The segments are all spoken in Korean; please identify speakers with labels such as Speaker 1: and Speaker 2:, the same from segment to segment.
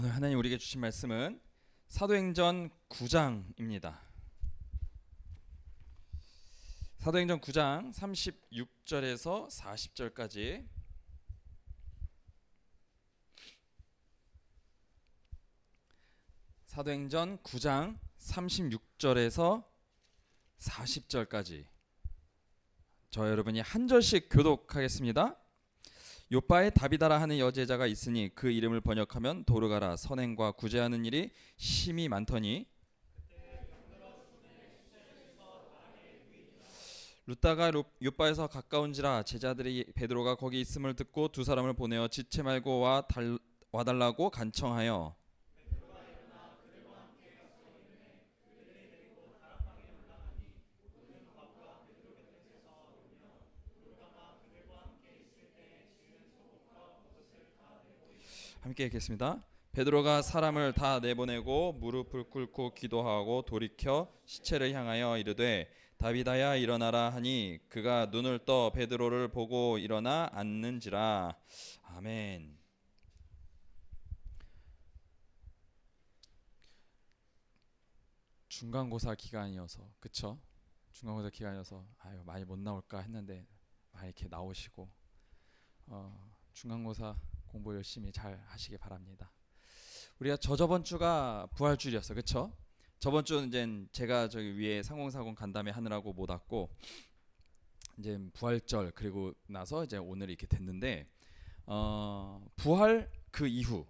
Speaker 1: 오늘 하나님 우리에게 주신 말씀은 사도행전 9장입니다. 사도행전 9장 36절에서 40절까지 사도행전 9장 36절에서 40절까지 저 여러분이 한 절씩 교독하겠습니다. 요빠에 다비다라 하는 여제자가 있으니 그 이름을 번역하면 도르가라 선행과 구제하는 일이 심히 많더니 룻다가 요빠에서 가까운지라 제자들이 베드로가 거기 있음을 듣고 두 사람을 보내어 지체 말고 와달라고 간청하여 함께 읽겠습니다. 베드로가 사람을 다 내보내고 무릎을 꿇고 기도하고 돌이켜 시체를 향하여 이르되 다비다야 일어나라 하니 그가 눈을 떠 베드로를 보고 일어나 앉는지라. 아멘. 중간고사 기간이어서 그쵸? 중간고사 기간이어서 아유 많이 못 나올까 했는데 많이 이렇게 나오시고 중간고사 공부 열심히 잘 하시기 바랍니다. 우리가 저번 주가 부활주일이었어, 그쵸? 저번 주는 이제 제가 저기 위에 상공사공 간담회 하느라고 못 왔고 이제 부활절 그리고 나서 이제 오늘 이렇게 됐는데 부활 그 이후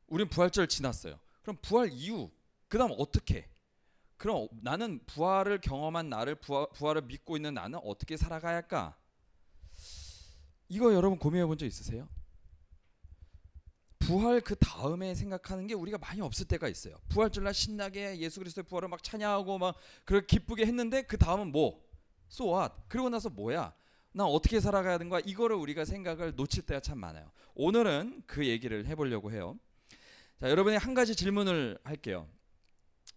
Speaker 1: 우린 부활절 지났어요. 그럼 부활 이후 그다음 어떻게? 그럼 나는 부활을 경험한 나를 부활을 믿고 있는 나는 어떻게 살아가야 할까? 이거 여러분 고민해 본 적 있으세요? 부활 그 다음에 생각하는 게 우리가 많이 없을 때가 있어요. 부활절날 신나게 예수 그리스도의 부활을 막 찬양하고 막 그렇게 기쁘게 했는데 그 다음은 뭐? So what? 그러고 나서 뭐야? 나 어떻게 살아가야 되는가? 이거를 우리가 생각을 놓칠 때가 참 많아요. 오늘은 그 얘기를 해보려고 해요. 자, 여러분이 한 가지 질문을 할게요.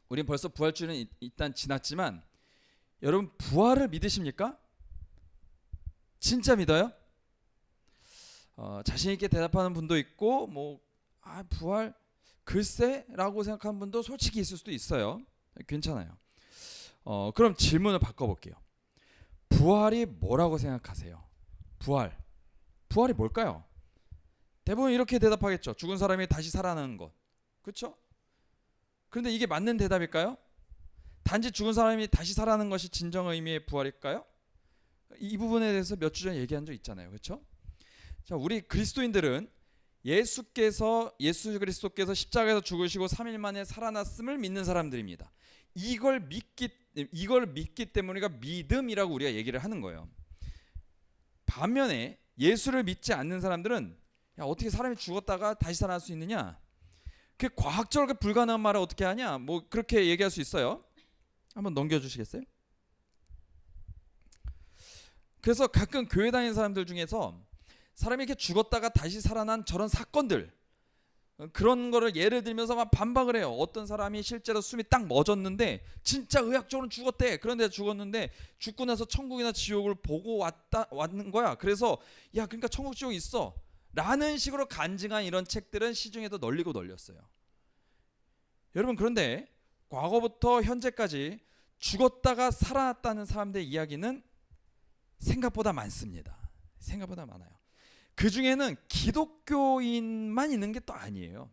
Speaker 1: 우린 벌써 부활주는 일단 지났지만 여러분 부활을 믿으십니까? 진짜 믿어요? 자신 있게 대답하는 분도 있고 부활 글쎄라고 생각하는 분도 솔직히 있을 수도 있어요. 괜찮아요. 그럼 질문을 바꿔볼게요. 부활이 뭐라고 생각하세요? 부활이 뭘까요? 대부분 이렇게 대답하겠죠. 죽은 사람이 다시 살아나는 것. 그렇죠? 그런데 이게 맞는 대답일까요? 단지 죽은 사람이 다시 살아나는 것이 진정 의미의 부활일까요? 이 부분에 대해서 몇 주 전에 얘기한 적 있잖아요. 그렇죠? 자, 우리 그리스도인들은 예수 그리스도께서 십자가에서 죽으시고 3일 만에 살아났음을 믿는 사람들입니다. 이걸 믿기 때문에 우리가 믿음이라고 우리가 얘기를 하는 거예요. 반면에 예수를 믿지 않는 사람들은 야, 어떻게 사람이 죽었다가 다시 살아날 수 있느냐? 그 과학적으로 불가능한 말을 어떻게 하냐? 뭐 그렇게 얘기할 수 있어요. 한번 넘겨주시겠어요? 그래서 가끔 교회 다니는 사람들 중에서 사람이 이렇게 죽었다가 다시 살아난 저런 사건들 그런 거를 예를 들면서 막 반박을 해요. 어떤 사람이 실제로 숨이 딱 멎었는데 진짜 의학적으로는 죽었대. 그런데 죽었는데 죽고 나서 천국이나 지옥을 보고 왔는 거야. 그래서 야 그러니까 천국 지옥 있어 라는 식으로 간증한 이런 책들은 시중에도 널리고 널렸어요. 여러분 그런데 과거부터 현재까지 죽었다가 살아났다는 사람들의 이야기는 생각보다 많습니다. 생각보다 많아요. 그 중에는 기독교인만 있는 게 또 아니에요.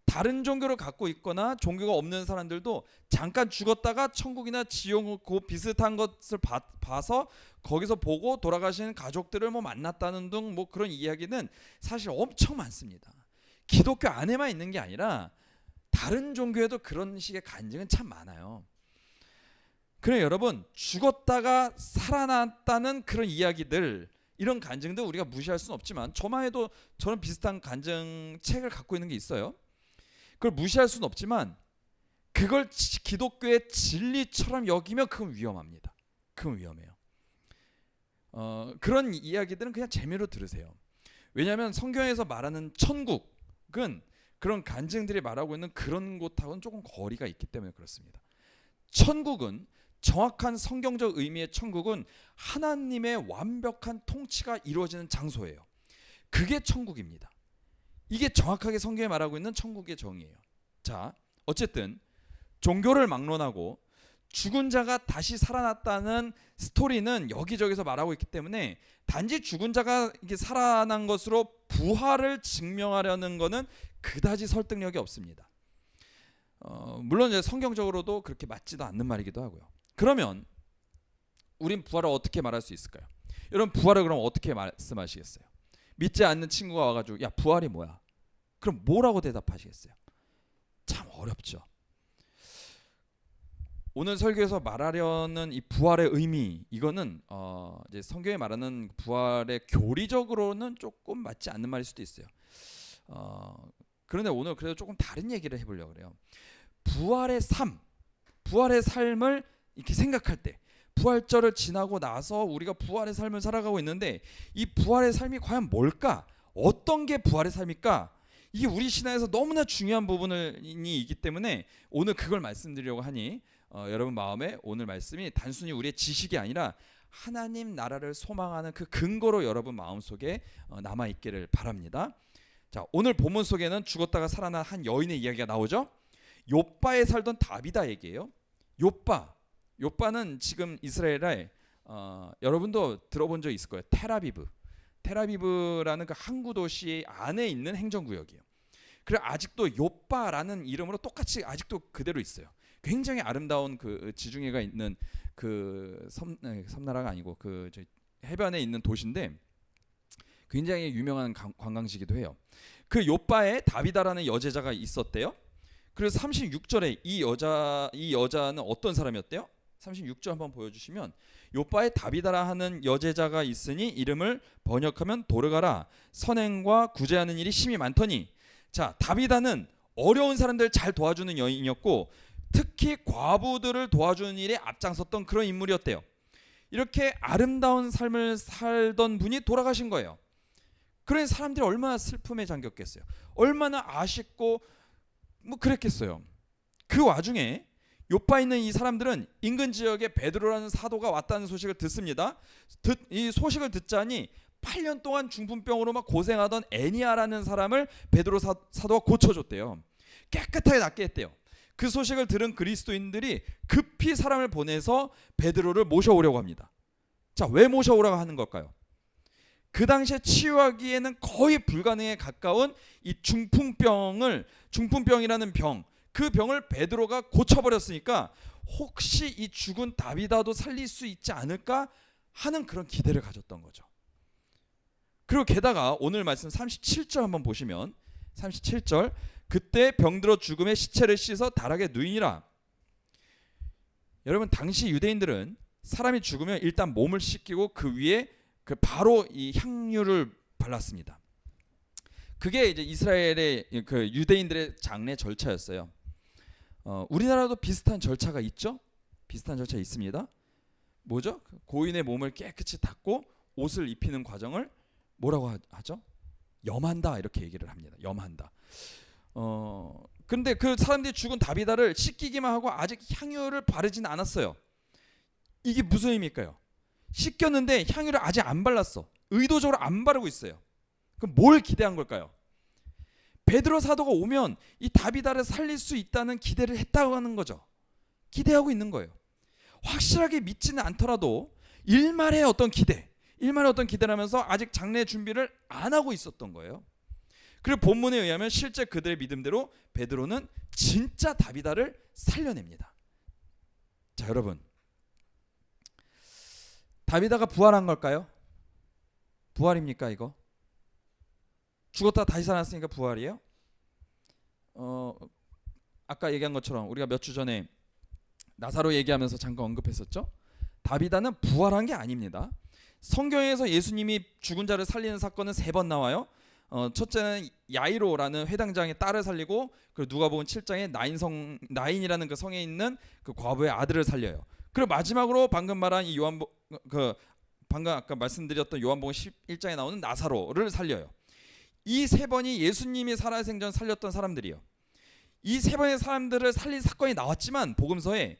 Speaker 1: 다른 종교를 갖고 있거나 종교가 없는 사람들도 잠깐 죽었다가 천국이나 지옥 그 비슷한 것을 봐서 거기서 보고 돌아가시는 가족들을 만났다는 등 그런 이야기는 사실 엄청 많습니다. 기독교 안에만 있는 게 아니라 다른 종교에도 그런 식의 간증은 참 많아요. 그래 여러분 죽었다가 살아났다는 그런 이야기들 이런 간증들 우리가 무시할 수는 없지만 저만 해도 저는 비슷한 간증책을 갖고 있는 게 있어요. 그걸 무시할 수는 없지만 그걸 기독교의 진리처럼 여기면 그건 위험합니다. 그건 위험해요. 그런 이야기들은 그냥 재미로 들으세요. 왜냐하면 성경에서 말하는 천국은 그런 간증들이 말하고 있는 그런 곳하고는 조금 거리가 있기 때문에 그렇습니다. 천국은 정확한 성경적 의미의 천국은 하나님의 완벽한 통치가 이루어지는 장소예요. 그게 천국입니다. 이게 정확하게 성경에 말하고 있는 천국의 정의예요. 자, 어쨌든 종교를 막론하고 죽은 자가 다시 살아났다는 스토리는 여기저기서 말하고 있기 때문에 단지 죽은 자가 이게 살아난 것으로 부활을 증명하려는 것은 그다지 설득력이 없습니다. 물론 이제 성경적으로도 그렇게 맞지도 않는 말이기도 하고요. 그러면 우린 부활을 어떻게 말할 수 있을까요? 여러분, 부활을 그럼 어떻게 말씀하시겠어요? 믿지 않는 친구가 와가지고 야, 부활이 뭐야? 그럼 뭐라고 대답하시겠어요? 참 어렵죠. 오늘 설교에서 말하려는 이 부활의 의미, 이거는 이제 성경에 말하는 부활의 교리적으로는 조금 맞지 않는 말일 수도 있어요. 그런데 오늘 그래도 조금 다른 얘기를 해보려고 그래요. 부활의 삶, 부활의 삶을 이렇게 생각할 때, 부활절을 지나고 나서 우리가 부활의 삶을 살아가고 있는데 이 부활의 삶이 과연 뭘까? 어떤 게 부활의 삶일까? 이게 우리 신앙에서 너무나 중요한 부분이 있기 때문에 오늘 그걸 말씀드리려고 하니 여러분 마음에 오늘 말씀이 단순히 우리의 지식이 아니라 하나님 나라를 소망하는 그 근거로 여러분 마음속에 남아있기를 바랍니다. 자, 오늘 본문 속에는 죽었다가 살아난 한 여인의 이야기가 나오죠. 욥바에 살던 다비다 얘기예요. 욥바는 지금 이스라엘에 여러분도 들어본 적 있을 거예요. 테라비브라는 그 항구 도시 안에 있는 행정구역이에요. 그래 아직도 욥바라는 이름으로 똑같이 아직도 그대로 있어요. 굉장히 아름다운 그 지중해가 있는 그 섬나라가 아니고 그 해변에 있는 도시인데 굉장히 유명한 관광지이기도 해요. 그 욥바에 다비다라는 여제자가 있었대요. 그래서 36절에 이 여자는 어떤 사람이었대요? 36절 한번 보여주시면 욥바에 다비다라 하는 여제자가 있으니 이름을 번역하면 도르가라 선행과 구제하는 일이 심히 많더니. 자, 다비다는 어려운 사람들 잘 도와주는 여인이었고 특히 과부들을 도와주는 일에 앞장섰던 그런 인물이었대요. 이렇게 아름다운 삶을 살던 분이 돌아가신 거예요. 그러니 사람들이 얼마나 슬픔에 잠겼겠어요. 얼마나 아쉽고 뭐 그랬겠어요. 그 와중에 욥바에 있는 이 사람들은 인근 지역에 베드로라는 사도가 왔다는 소식을 듣습니다. 이 소식을 듣자니 8년 동안 중풍병으로 막 고생하던 애니아라는 사람을 베드로 사도가 고쳐줬대요. 깨끗하게 낫게 했대요. 그 소식을 들은 그리스도인들이 급히 사람을 보내서 베드로를 모셔오려고 합니다. 자, 왜 모셔오라고 하는 걸까요? 그 당시에 치유하기에는 거의 불가능에 가까운 이 중풍병이라는 병, 그 병을 베드로가 고쳐버렸으니까 혹시 이 죽은 다비다도 살릴 수 있지 않을까 하는 그런 기대를 가졌던 거죠. 그리고 게다가 오늘 말씀 37절 한번 보시면 37절 그때 병들어 죽음의 시체를 씻어 다락에 누이니라. 여러분, 당시 유대인들은 사람이 죽으면 일단 몸을 씻기고 그 위에 바로 이 향유를 발랐습니다. 그게 이제 이스라엘의 그 유대인들의 장례 절차였어요. 우리나라도 비슷한 절차가 있죠? 비슷한 절차 있습니다. 뭐죠? 고인의 몸을 깨끗이 닦고 옷을 입히는 과정을 뭐라고 하죠? 염한다 이렇게 얘기를 합니다. 염한다. 근데 그 사람들이 죽은 다비다를 씻기기만 하고 아직 향유를 바르진 않았어요. 이게 무슨 의미일까요? 씻겼는데 향유를 아직 안 발랐어. 의도적으로 안 바르고 있어요. 그럼 뭘 기대한 걸까요? 베드로 사도가 오면 이 다비다를 살릴 수 있다는 기대를 했다고 하는 거죠. 기대하고 있는 거예요. 확실하게 믿지는 않더라도 일말의 어떤 기대라면서 아직 장례 준비를 안 하고 있었던 거예요. 그리고 본문에 의하면 실제 그들의 믿음대로 베드로는 진짜 다비다를 살려냅니다. 자, 여러분, 다비다가 부활한 걸까요? 부활입니까 이거? 죽었다 다시 살아났으니까 부활이에요? 아까 얘기한 것처럼 우리가 몇 주 전에 나사로 얘기하면서 잠깐 언급했었죠. 다비다는 부활한 게 아닙니다. 성경에서 예수님이 죽은 자를 살리는 사건은 3번 나와요. 첫째는 야이로라는 회당장의 딸을 살리고, 그리고 누가복음 7장에 나인이라는 그 성에 있는 그 과부의 아들을 살려요. 그리고 마지막으로 방금 말한 이 방금 아까 말씀드렸던 요한복음 11장에 나오는 나사로를 살려요. 이 3번이 예수님이 살아생전 살렸던 사람들이에요. 이 3번의 사람들을 살린 사건이 나왔지만 복음서에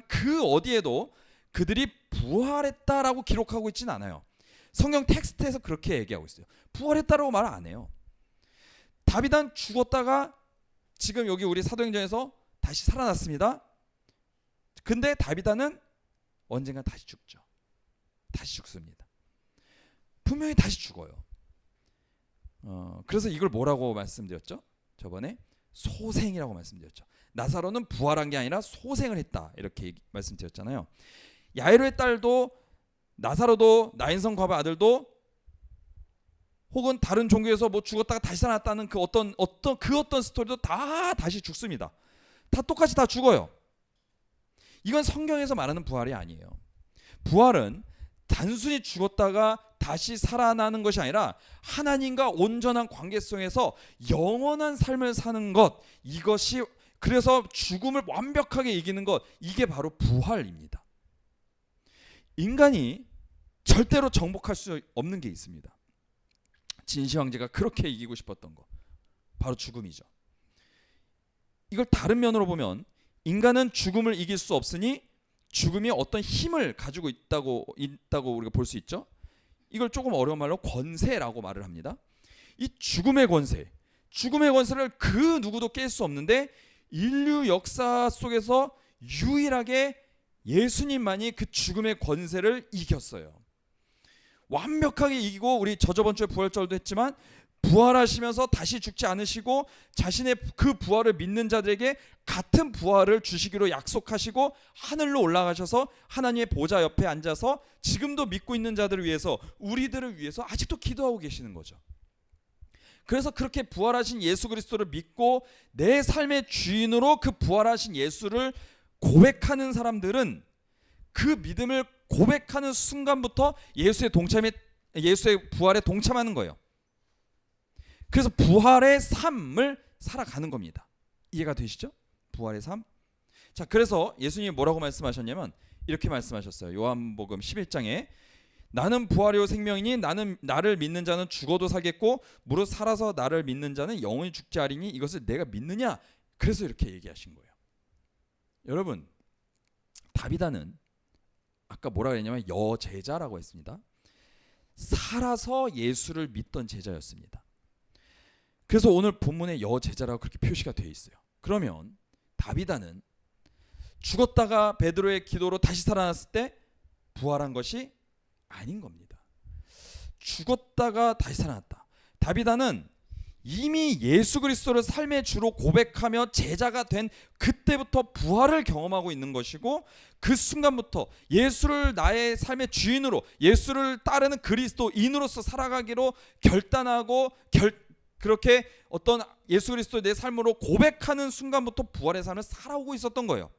Speaker 1: 그 어디에도 그들이 부활했다라고 기록하고 있지는 않아요. 성경 텍스트에서 그렇게 얘기하고 있어요. 부활했다라고 말 안 해요. 다윗은 죽었다가 지금 여기 우리 사도행전에서 다시 살아났습니다. 근데 다윗은 언젠가 다시 죽죠. 다시 죽습니다. 분명히 다시 죽어요. 그래서 이걸 뭐라고 말씀드렸죠? 저번에 소생이라고 말씀드렸죠. 나사로는 부활한 게 아니라 소생을 했다, 이렇게 말씀드렸잖아요. 야이로의 딸도 나사로도 나인성 과부의 아들도 혹은 다른 종교에서 뭐 죽었다가 다시 살아났다는 그 어떤 스토리도 다 다시 죽습니다. 다 똑같이 다 죽어요. 이건 성경에서 말하는 부활이 아니에요. 부활은 단순히 죽었다가 다시 살아나는 것이 아니라 하나님과 온전한 관계성에서 영원한 삶을 사는 것, 이것이 그래서 죽음을 완벽하게 이기는 것, 이게 바로 부활입니다. 인간이 절대로 정복할 수 없는 게 있습니다. 진시 황제가 그렇게 이기고 싶었던 거, 바로 죽음이죠. 이걸 다른 면으로 보면 인간은 죽음을 이길 수 없으니 죽음이 어떤 힘을 가지고 있다고 우리가 볼 수 있죠. 이걸 조금 어려운 말로 권세라고 말을 합니다. 이 죽음의 권세를 그 누구도 깰 수 없는데 인류 역사 속에서 유일하게 예수님만이 그 죽음의 권세를 이겼어요. 완벽하게 이기고, 우리 저번 주에 부활절도 했지만 부활하시면서 다시 죽지 않으시고 자신의 그 부활을 믿는 자들에게 같은 부활을 주시기로 약속하시고 하늘로 올라가셔서 하나님의 보좌 옆에 앉아서 지금도 믿고 있는 자들을 위해서, 우리들을 위해서 아직도 기도하고 계시는 거죠. 그래서 그렇게 부활하신 예수 그리스도를 믿고 내 삶의 주인으로 그 부활하신 예수를 고백하는 사람들은 그 믿음을 고백하는 순간부터 예수의 부활에 동참하는 거예요. 그래서 부활의 삶을 살아가는 겁니다. 이해가 되시죠? 부활의 삶. 자, 그래서 예수님이 뭐라고 말씀하셨냐면 이렇게 말씀하셨어요. 요한복음 11장에 나는 부활이요 생명이니 나를 믿는 자는 죽어도 살겠고 무릇 살아서 나를 믿는 자는 영원히 죽지 않으리니 이것을 내가 믿느냐? 그래서 이렇게 얘기하신 거예요. 여러분, 다비다는 아까 뭐라 그랬냐면 여제자라고 했습니다. 살아서 예수를 믿던 제자였습니다. 그래서 오늘 본문에 여제자라고 그렇게 표시가 되어 있어요. 그러면 다비다는 죽었다가 베드로의 기도로 다시 살아났을 때 부활한 것이 아닌 겁니다. 죽었다가 다시 살아났다. 다비다는 이미 예수 그리스도를 삶의 주로 고백하며 제자가 된 그때부터 부활을 경험하고 있는 것이고, 그 순간부터 예수를 나의 삶의 주인으로, 예수를 따르는 그리스도인으로서 살아가기로 결단하고 그렇게 어떤 예수 그리스도의 내 삶으로 고백하는 순간부터 부활의 삶을 살아오고 있었던 거예요.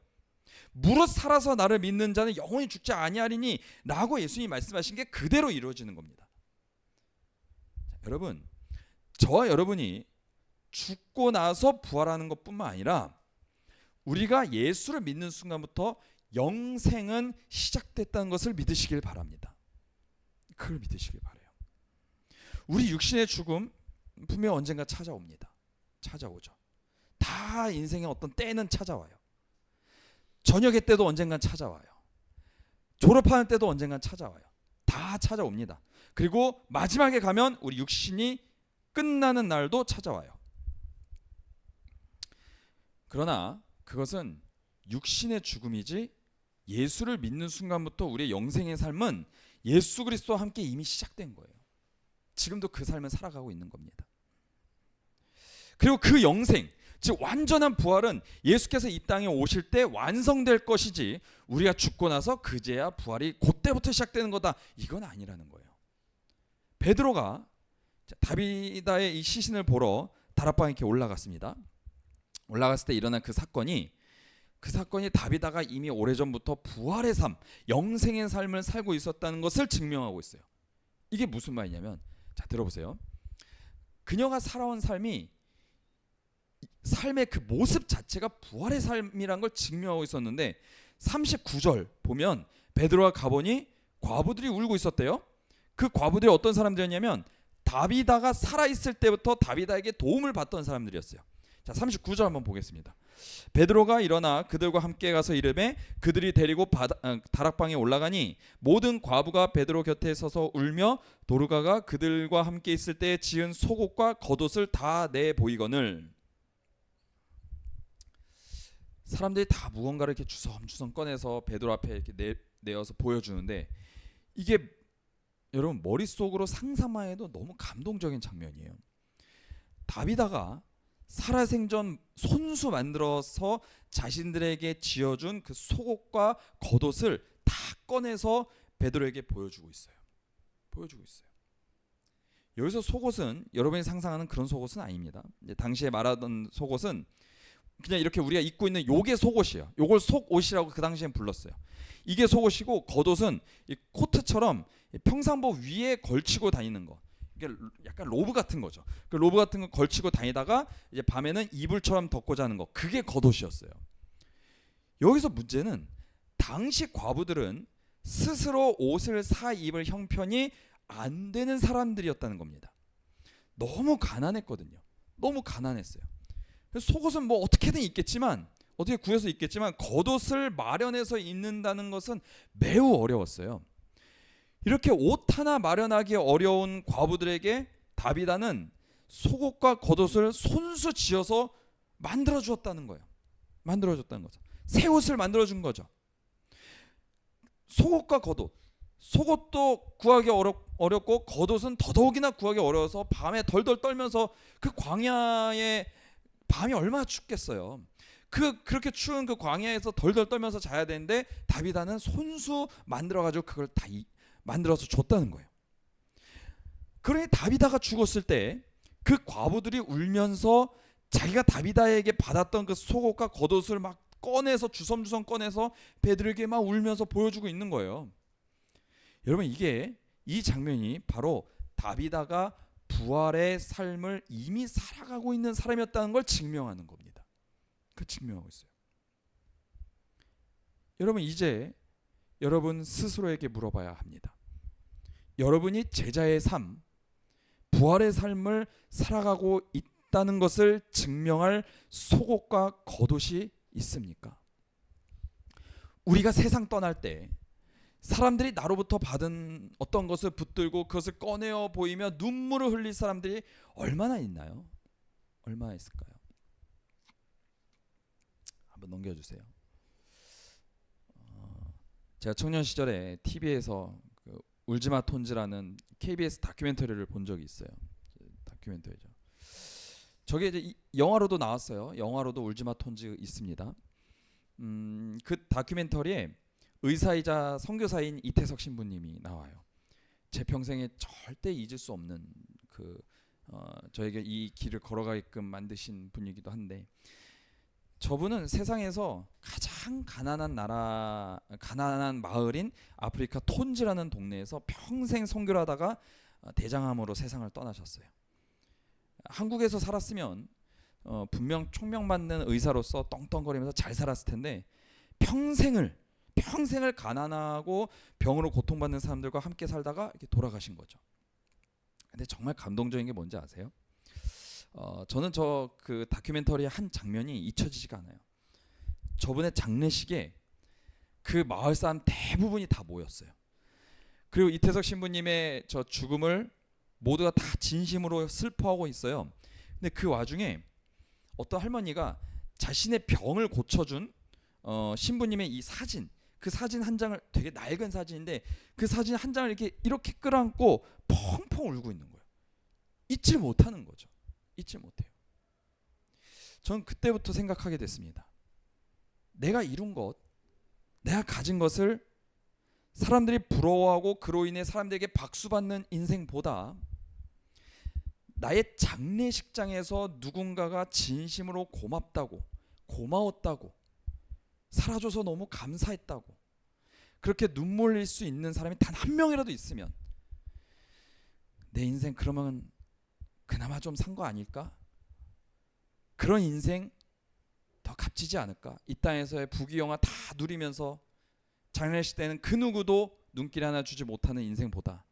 Speaker 1: 무릇 살아서 나를 믿는 자는 영원히 죽지 아니하리니 라고 예수님이 말씀하신 게 그대로 이루어지는 겁니다. 자, 여러분, 저와 여러분이 죽고 나서 부활하는 것뿐만 아니라 우리가 예수를 믿는 순간부터 영생은 시작됐다는 것을 믿으시길 바랍니다. 그걸 믿으시길 바라요. 우리 육신의 죽음 분명 언젠가 찾아오죠. 다 인생의 어떤 때는 찾아와요. 저녁의 때도 언젠간 찾아와요. 졸업하는 때도 언젠간 찾아와요. 다 찾아옵니다. 그리고 마지막에 가면 우리 육신이 끝나는 날도 찾아와요. 그러나 그것은 육신의 죽음이지 예수를 믿는 순간부터 우리의 영생의 삶은 예수 그리스도와 함께 이미 시작된 거예요. 지금도 그 삶을 살아가고 있는 겁니다. 그리고 그 영생, 즉 완전한 부활은 예수께서 이 땅에 오실 때 완성될 것이지 우리가 죽고 나서 그제야 부활이 그때부터 시작되는 거다, 이건 아니라는 거예요. 베드로가 다비다의 이 시신을 보러 다락방에 이렇게 올라갔습니다. 올라갔을 때 일어난 그 사건이 다비다가 이미 오래전부터 부활의 삶, 영생의 삶을 살고 있었다는 것을 증명하고 있어요. 이게 무슨 말이냐면, 자, 들어보세요. 그녀가 살아온 삶의 그 모습 자체가 부활의 삶이란 걸 증명하고 있었는데 39절 보면 베드로가 가보니 과부들이 울고 있었대요. 그 과부들이 어떤 사람들이었냐면 다비다가 살아있을 때부터 다비다에게 도움을 받던 사람들이었어요. 자, 39절 한번 보겠습니다. 베드로가 일어나 그들과 함께 가서 이르매 그들이 데리고 다락방에 올라가니 모든 과부가 베드로 곁에 서서 울며 도르가가 그들과 함께 있을 때 지은 속옷과 겉옷을 다 내 보이거늘. 사람들이 다 무언가를 이렇게 주섬주섬 꺼내서 베드로 앞에 이렇게 내어서 보여주는데, 이게 여러분 머릿속으로 상상만 해도 너무 감동적인 장면이에요. 다비다가 살아생전 손수 만들어서 자신들에게 지어준 그 속옷과 겉옷을 다 꺼내서 베드로에게 보여주고 있어요. 여기서 속옷은 여러분이 상상하는 그런 속옷은 아닙니다. 이제 당시에 말하던 속옷은 그냥 이렇게 우리가 입고 있는 요게 속옷이에요. 요걸 속옷이라고 그 당시엔 불렀어요. 이게 속옷이고, 겉옷은 이 코트처럼 평상복 위에 걸치고 다니는 거. 이게 약간 로브 같은 거죠. 그 로브 같은 거 걸치고 다니다가 이제 밤에는 이불처럼 덮고 자는 거. 그게 겉옷이었어요. 여기서 문제는 당시 과부들은 스스로 옷을 사 입을 형편이 안 되는 사람들이었다는 겁니다. 너무 가난했거든요. 너무 가난했어요. 그래서 속옷은 뭐 어떻게든 입겠지만, 어떻게 구해서 입겠지만 겉옷을 마련해서 입는다는 것은 매우 어려웠어요. 이렇게 옷 하나 마련하기 어려운 과부들에게 다비다는 속옷과 겉옷을 손수 지어서 만들어 주었다는 거예요. 새 옷을 만들어 준 거죠. 속옷과 겉옷. 속옷도 구하기 어렵고 겉옷은 더더욱이나 구하기 어려워서 밤에 덜덜 떨면서 그 광야에 밤이 얼마나 춥겠어요. 그렇게 추운 그 광야에서 덜덜 떨면서 자야 되는데 다비다는 손수 만들어 가지고 그걸 다 만들어서 줬다는 거예요. 그러니 다비다가 죽었을 때 그 과부들이 울면서 자기가 다비다에게 받았던 그 속옷과 겉옷을 막 꺼내서 주섬주섬 꺼내서 베드로에게 막 울면서 보여주고 있는 거예요. 여러분, 이 장면이 바로 다비다가 부활의 삶을 이미 살아가고 있는 사람이었다는 걸 증명하는 겁니다. 증명하고 있어요. 여러분, 이제 여러분 스스로에게 물어봐야 합니다. 여러분이 제자의 삶, 부활의 삶을 살아가고 있다는 것을 증명할 속옷과 겉옷이 있습니까? 우리가 세상 떠날 때 사람들이 나로부터 받은 어떤 것을 붙들고 그것을 꺼내어 보이며 눈물을 흘릴 사람들이 얼마나 있나요? 얼마나 있을까요? 한번 넘겨주세요. 제가 청년 시절에 TV에서 그 울지마 톤즈라는 KBS 다큐멘터리를 본 적이 있어요. 다큐멘터리죠. 저게 이제 영화로도 나왔어요. 영화로도 울지마 톤즈 있습니다. 그 다큐멘터리에 의사이자 선교사인 이태석 신부님이 나와요. 제 평생에 절대 잊을 수 없는 저에게 이 길을 걸어가게끔 만드신 분이기도 한데, 저분은 세상에서 가장 가난한 마을인 아프리카 톤즈라는 동네에서 평생 선교를 하다가 대장암으로 세상을 떠나셨어요. 한국에서 살았으면 분명 총명받는 의사로서 떵떵거리면서 잘 살았을 텐데 평생을 가난하고 병으로 고통받는 사람들과 함께 살다가 이렇게 돌아가신 거죠. 근데 정말 감동적인 게 뭔지 아세요? 저는 그 다큐멘터리의 한 장면이 잊혀지지가 않아요. 저분의 장례식에 그 마을 사람 대부분이 다 모였어요. 그리고 이태석 신부님의 저 죽음을 모두가 다 진심으로 슬퍼하고 있어요. 근데 그 와중에 어떤 할머니가 자신의 병을 고쳐준 신부님의 이 사진, 그 사진 한 장을, 되게 낡은 사진인데 그 사진 한 장을 이렇게 끌어안고 펑펑 울고 있는 거예요. 잊지 못하는 거죠. 잊지 못해요. 전 그때부터 생각하게 됐습니다. 내가 이룬 것, 내가 가진 것을 사람들이 부러워하고 그로 인해 사람들에게 박수받는 인생보다 나의 장례식장에서 누군가가 진심으로 고맙다고, 고마웠다고, 살아줘서 너무 감사했다고 그렇게 눈물 흘릴 수 있는 사람이 단 한 명이라도 있으면 내 인생 그러면 그나마 좀 산 거 아닐까? 그런 인생 더 값지지 않을까? 이 땅에서의 부귀영화 다 누리면서 장례식 때는 그 누구도 눈길 하나 주지 못하는 인생보다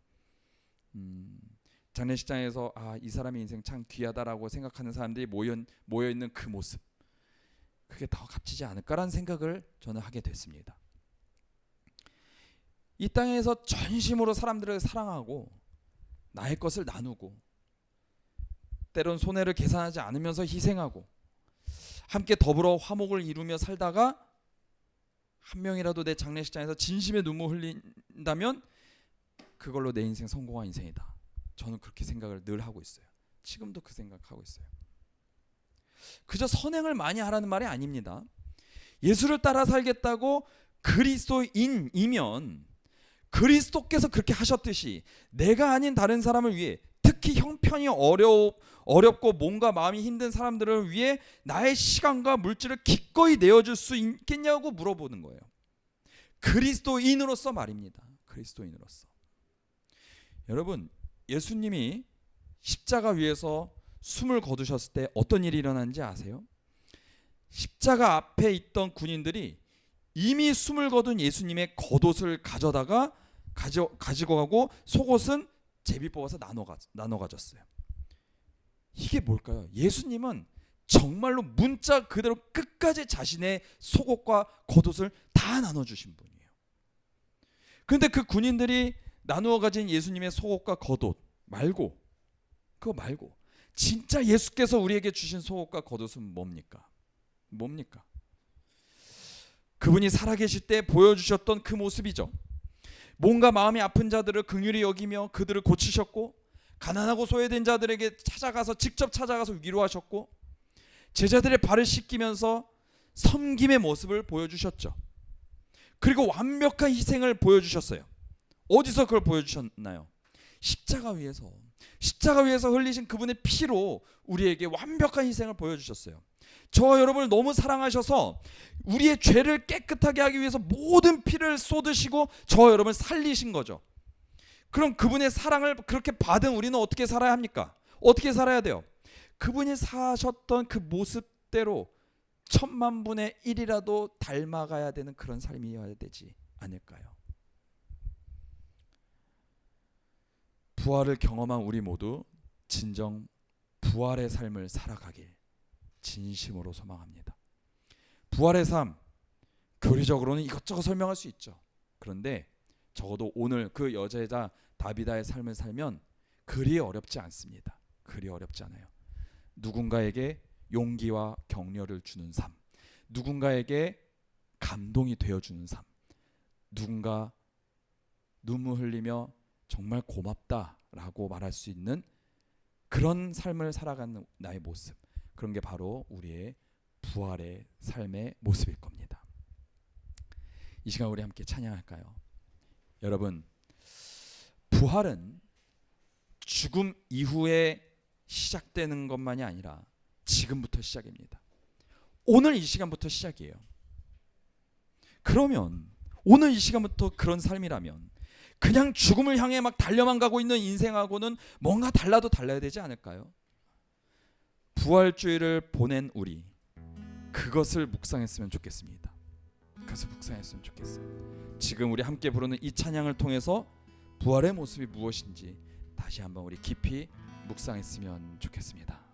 Speaker 1: 장례식장에서 이 사람의 인생 참 귀하다라고 생각하는 사람들이 모여 있는 그 모습, 그게 더 값지지 않을까라는 생각을 저는 하게 됐습니다. 이 땅에서 전심으로 사람들을 사랑하고 나의 것을 나누고 때론 손해를 계산하지 않으면서 희생하고 함께 더불어 화목을 이루며 살다가 한 명이라도 내 장례식장에서 진심의 눈물 흘린다면 그걸로 내 인생 성공한 인생이다. 저는 그렇게 생각을 늘 하고 있어요. 지금도 그 생각하고 있어요. 그저 선행을 많이 하라는 말이 아닙니다. 예수를 따라 살겠다고 그리스도인이면 그리스도께서 그렇게 하셨듯이 내가 아닌 다른 사람을 위해, 특히 형편이 어렵고 몸과 마음이 힘든 사람들을 위해 나의 시간과 물질을 기꺼이 내어줄 수 있겠냐고 물어보는 거예요. 그리스도인으로서 말입니다. 그리스도인으로서. 여러분, 예수님이 십자가 위에서 숨을 거두셨을 때 어떤 일이 일어났는지 아세요? 십자가 앞에 있던 군인들이 이미 숨을 거둔 예수님의 겉옷을 가지고 가고 속옷은 제비 뽑아서 나눠 가졌어요. 이게 뭘까요? 예수님은 정말로 문자 그대로 끝까지 자신의 속옷과 겉옷을 다 나눠주신 분이에요. 그런데 그 군인들이 나누어 가진 예수님의 속옷과 겉옷 말고, 그거 말고 진짜 예수께서 우리에게 주신 속옷과 겉옷은 뭡니까? 그분이 살아계실 때 보여주셨던 그 모습이죠. 몸과 마음이 아픈 자들을 긍휼히 여기며 그들을 고치셨고, 가난하고 소외된 자들에게 직접 찾아가서 위로하셨고, 제자들의 발을 씻기면서 섬김의 모습을 보여주셨죠. 그리고 완벽한 희생을 보여주셨어요. 어디서 그걸 보여주셨나요? 십자가 위에서 흘리신 그분의 피로 우리에게 완벽한 희생을 보여주셨어요. 저와 여러분을 너무 사랑하셔서 우리의 죄를 깨끗하게 하기 위해서 모든 피를 쏟으시고 저와 여러분을 살리신 거죠. 그럼 그분의 사랑을 그렇게 받은 우리는 어떻게 살아야 합니까? 어떻게 살아야 돼요? 그분이 사셨던 그 모습대로 10,000,000분의 1이라도 닮아가야 되는 그런 삶이어야 되지 않을까요? 부활을 경험한 우리 모두 진정 부활의 삶을 살아가길 진심으로 소망합니다. 부활의 삶, 교리적으로는 이것저것 설명할 수 있죠. 그런데 적어도 오늘 그 여제자 다비다의 삶을 살면 그리 어렵지 않습니다. 그리 어렵지 않아요. 누군가에게 용기와 격려를 주는 삶, 누군가에게 감동이 되어주는 삶, 누군가 눈물 흘리며 정말 고맙다라고 말할 수 있는 그런 삶을 살아가는 나의 모습, 그런 게 바로 우리의 부활의 삶의 모습일 겁니다. 이 시간 우리 함께 찬양할까요? 여러분, 부활은 죽음 이후에 시작되는 것만이 아니라 지금부터 시작입니다. 오늘 이 시간부터 시작이에요. 그러면 오늘 이 시간부터 그런 삶이라면 그냥 죽음을 향해 막 달려만 가고 있는 인생하고는 뭔가 달라야 되지 않을까요? 부활주의를 보낸 우리, 그것을 묵상했으면 좋겠습니다. 그것을 묵상했으면 좋겠어요. 지금 우리 함께 부르는 이 찬양을 통해서 부활의 모습이 무엇인지 다시 한번 우리 깊이 묵상했으면 좋겠습니다.